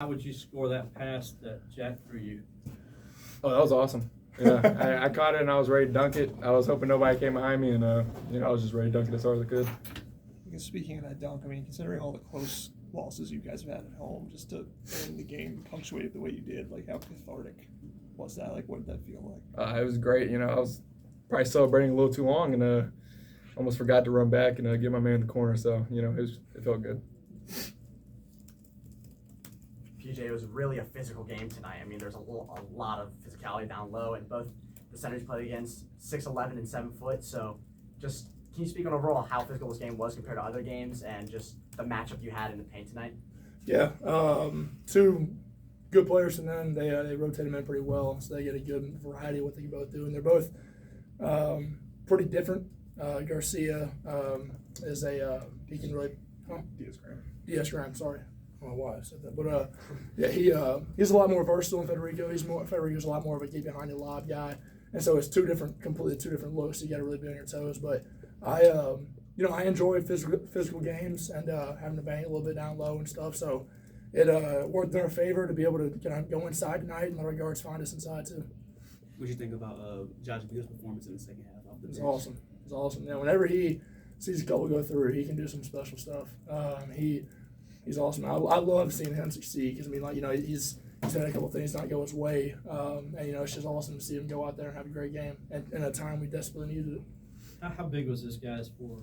How would you score that pass that Jack threw you? Oh, that was awesome. Yeah, I caught it and I was ready to dunk it. I was hoping nobody came behind me, and I was just ready to dunk it as hard as I could. I guess speaking of that dunk, I mean, considering all the close losses you guys have had at home, just to end the game punctuated the way you did, like how cathartic was that? Like, what did that feel like? It was great. I was probably celebrating a little too long and almost forgot to run back and get my man in the corner. So it felt good. PJ, it was really a physical game tonight. I mean, there's a lot of physicality down low, and both the centers played against 6'11" and 7 foot. So, just can you speak on overall how physical this game was compared to other games, and just the matchup you had in the paint tonight? Yeah, two good players, and then they rotate them in pretty well, so they get a good variety of what they can both do, and they're both pretty different. Garcia is he can really Diaz Graham, sorry. I don't know why I said that, but he's a lot more versatile than Federico. Federico's a lot more of a get behind the lob guy, and so it's completely two different looks. You got to really be on your toes. But I enjoy physical games and having to bang a little bit down low and stuff. So it worked in our favor to be able to kind of go inside tonight and let our guards find us inside too. What do you think about Josh Beal's performance in the second half? It's awesome. It's awesome. Yeah, whenever he sees a couple go through, he can do some special stuff. He's awesome. I love seeing him succeed because he's had a couple of things not go his way, and it's just awesome to see him go out there and have a great game in a time we desperately needed it. How big was this, guys, for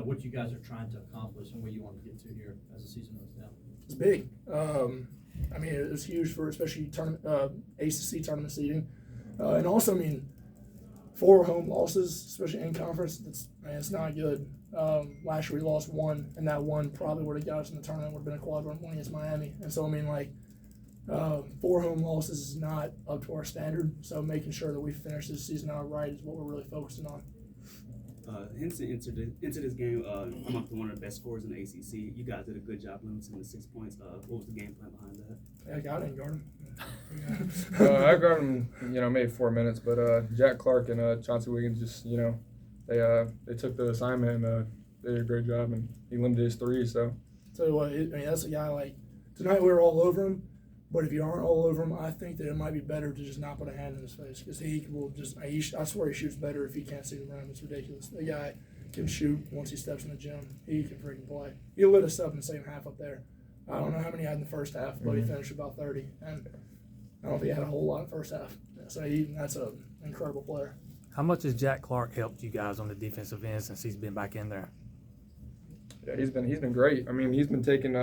what you guys are trying to accomplish and what you want to get to here as the season runs down? It's big. It was huge for especially ACC tournament seeding, and also 4 home losses, especially in conference. It's not good. Last year we lost 1, and that 1 probably would have got us in the tournament. Would have been a quad run against Miami, and so 4 home losses is not up to our standard. So making sure that we finish this season out right is what we're really focusing on. Henson into this game, come up to one of the best scorers in the ACC. You guys did a good job limiting the 6 points. What was the game plan behind that? Yeah, I didn't guard him. I guarded him, maybe 4 minutes, but Jack Clark and Chauncey Wiggins just, they took the assignment and they did a great job, and he limited his threes. So, tell you what, that's a guy tonight we were all over him. But if you aren't all over him, I think that it might be better to just not put a hand in his face because he will just. I swear he shoots better if he can't see the rim. It's ridiculous. The guy can shoot once he steps in the gym. He can freaking play. He lit us up in the second half up there. I don't know how many he had in the first half, but he finished about 30. And I don't think he had a whole lot in the first half. So that's an incredible player. How much has Jack Clark helped you guys on the defensive end since he's been back in there? Yeah, he's been great. He's been taking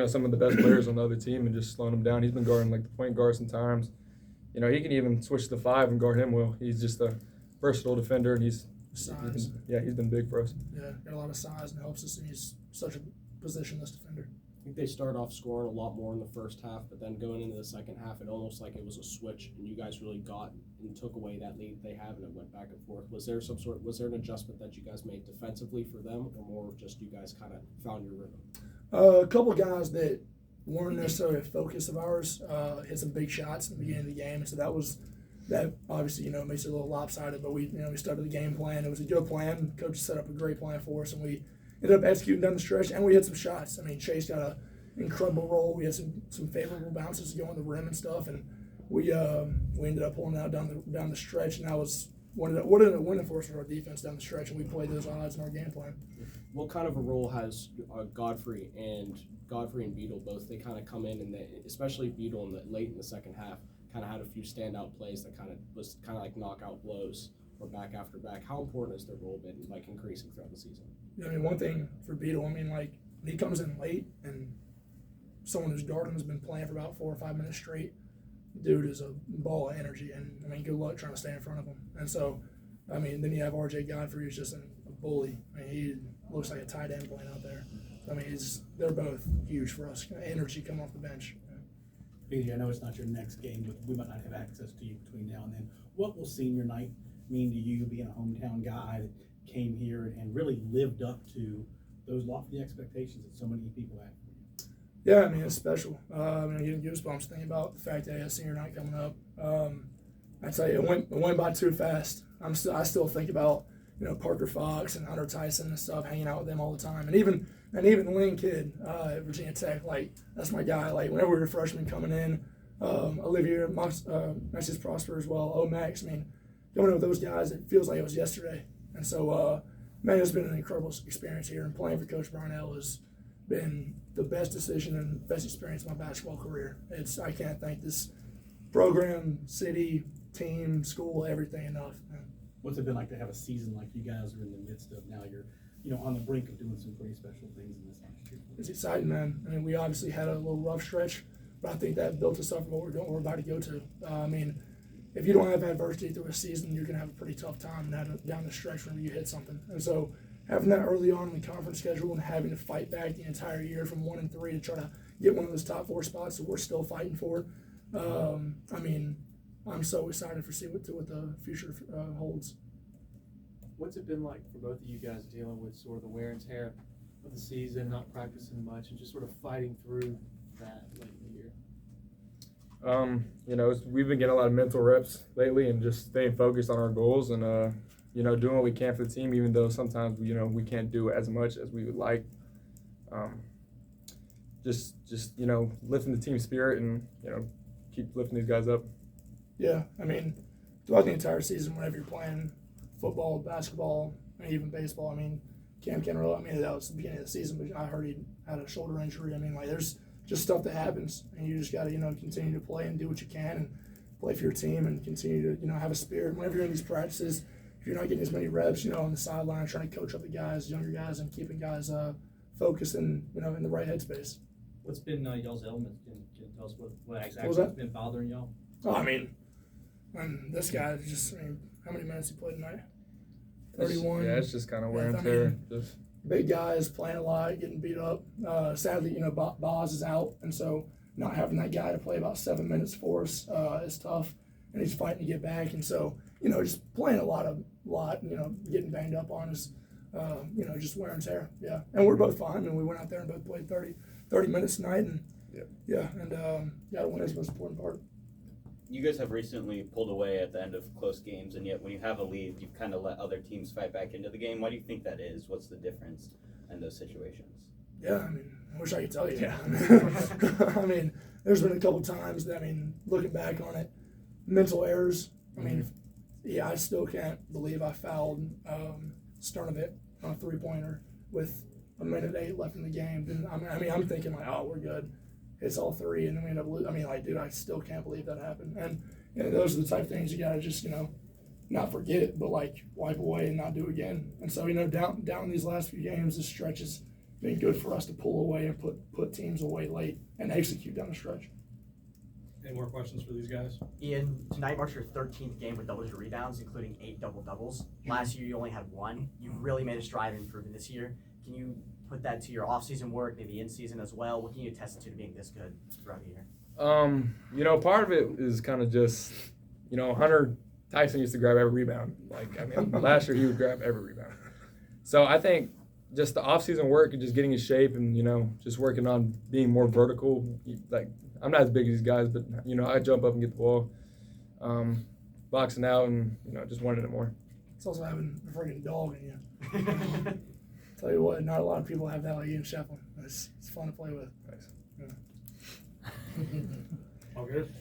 some of the best players on the other team and just slowing them down. He's been guarding the point guard sometimes. He can even switch to 5 and guard him well. He's just a versatile defender, and he's been big for us. Yeah, got a lot of size and helps us, and he's such a positionless defender. I think they started off scoring a lot more in the first half, but then going into the second half, it almost like it was a switch, and you guys really got and took away that lead they have, and it went back and forth. Was there an adjustment that you guys made defensively for them, or more just you guys kind of found your rhythm? A couple guys that weren't necessarily a focus of ours hit some big shots in the beginning of the game, and so that obviously makes it a little lopsided. But we started the game plan. It was a good plan. Coach set up a great plan for us, and we ended up executing down the stretch. And we hit some shots. Chase got an incredible roll. We had some favorable bounces to go on the rim and stuff, and we ended up pulling out down the stretch, and that was what ended up winning for us for our defense down the stretch, and we played those odds in our game plan. What kind of a role has Godfrey and Beadle both? They kind of come in, and especially Beadle late in the second half, kind of had a few standout plays that was like knockout blows or back after back. How important has their role been increasing throughout the season? One thing for Beadle, he comes in late, and someone who's guarding him has been playing for about 4 or 5 minutes straight. Dude is a ball of energy, and good luck trying to stay in front of him. And so, then you have RJ Godfrey, who's just a bully. He looks like a tight end playing out there. They're both huge for us. Energy coming off the bench. BJ, I know it's not your next game, but we might not have access to you between now and then. What will senior night mean to you, being a hometown guy that came here and really lived up to those lofty expectations that so many people had? Yeah, it's special. I'm getting goosebumps thinking about the fact that I have senior night coming up. I tell you, it went by too fast. I still think about Parker Fox and Hunter Tyson and stuff, hanging out with them all the time, and even And even the Lane kid at Virginia Tech, like, that's my guy. Like, whenever we were freshmen coming in, Olivier, Maxis Prosper as well, Max, I mean, going in with those guys, it feels like it was yesterday. And so, man, it's been an incredible experience here. And playing for Coach Brownell has been the best decision and best experience of my basketball career. I can't thank this program, city, team, school, everything enough. What's it been like to have a season like you guys are in the midst of now? You're, on the brink of doing some pretty special things in this last year. It's exciting, man. I mean, we obviously had a little rough stretch, but I think that built us up for what we're about to go to. I mean, if you don't have adversity through a season, you're going to have a pretty tough time down the stretch whenever you hit something. And so having that early on in the conference schedule and having to fight back the entire year from 1-3 to try to get one of those top 4 spots that we're still fighting for, I mean, I'm so excited for see what the future holds. What's it been like for both of you guys dealing with sort of the wear and tear of the season, not practicing much, and just sort of fighting through that late in the year? We've been getting a lot of mental reps lately and just staying focused on our goals and, doing what we can for the team, even though sometimes, we can't do as much as we would like. Just lifting the team spirit and, keep lifting these guys up. Yeah, I mean, throughout the entire season, whenever you're playing football, basketball, and even baseball, I mean, Cam Kenrell, I mean, that was the beginning of the season, but I heard he had a shoulder injury. I mean, like, there's just stuff that happens, and you just got to, continue to play and do what you can and play for your team and continue to, have a spirit. Whenever you're in these practices, if you're not getting as many reps, on the sideline, trying to coach up the guys, younger guys, and keeping guys focused and, in the right headspace. What's been y'all's elements? Can you tell us what exactly was has that? been bothering y'all? Oh, I mean, this guy just, how many minutes he played tonight? 31. Yeah, it's just kind of wear and I tear. mean, big guys playing a lot, getting beat up. Sadly, Boz is out, and so not having that guy to play about 7 minutes for us is tough, and he's fighting to get back. And so, just playing a lot, getting banged up on us, just wear and tear. Yeah, and we're both fine, and we went out there and both played 30 minutes tonight, and got to win is the most important part. You guys have recently pulled away at the end of close games, and yet when you have a lead, you've kind of let other teams fight back into the game. Why do you think that is? What's the difference in those situations? Yeah, I mean, I wish I could tell you. Yeah. I mean, there's been a couple times that, looking back on it, mental errors. I mean, I still can't believe I fouled Sternovit on a 3-pointer with 1:08 left in the game. And I'm thinking, like, oh, we're good. It's all 3, and then we end up losing. Dude, I still can't believe that happened. And those are the type of things you got to just, not forget, but, like, wipe away and not do again. And so, down these last few games, this stretch has been good for us to pull away and put teams away late and execute down the stretch. Any more questions for these guys? Ian, tonight marks your 13th game with double-digit rebounds, including 8 double-doubles. Last year, you only had 1. You've really made a stride in improving this year. Can you put that to your off-season work, maybe in-season as well? What can you attest to being this good throughout the year? Part of it is kind of just, Hunter Tyson used to grab every rebound. Last year he would grab every rebound. So I think just the off-season work and just getting in shape and, just working on being more vertical. Like, I'm not as big as these guys, but, I jump up and get the ball, boxing out and, just wanting it more. It's also having a freaking dog in you. Tell you what, not a lot of people have that like Ian Schieffelin. It's fun to play with. Nice. Yeah. All good?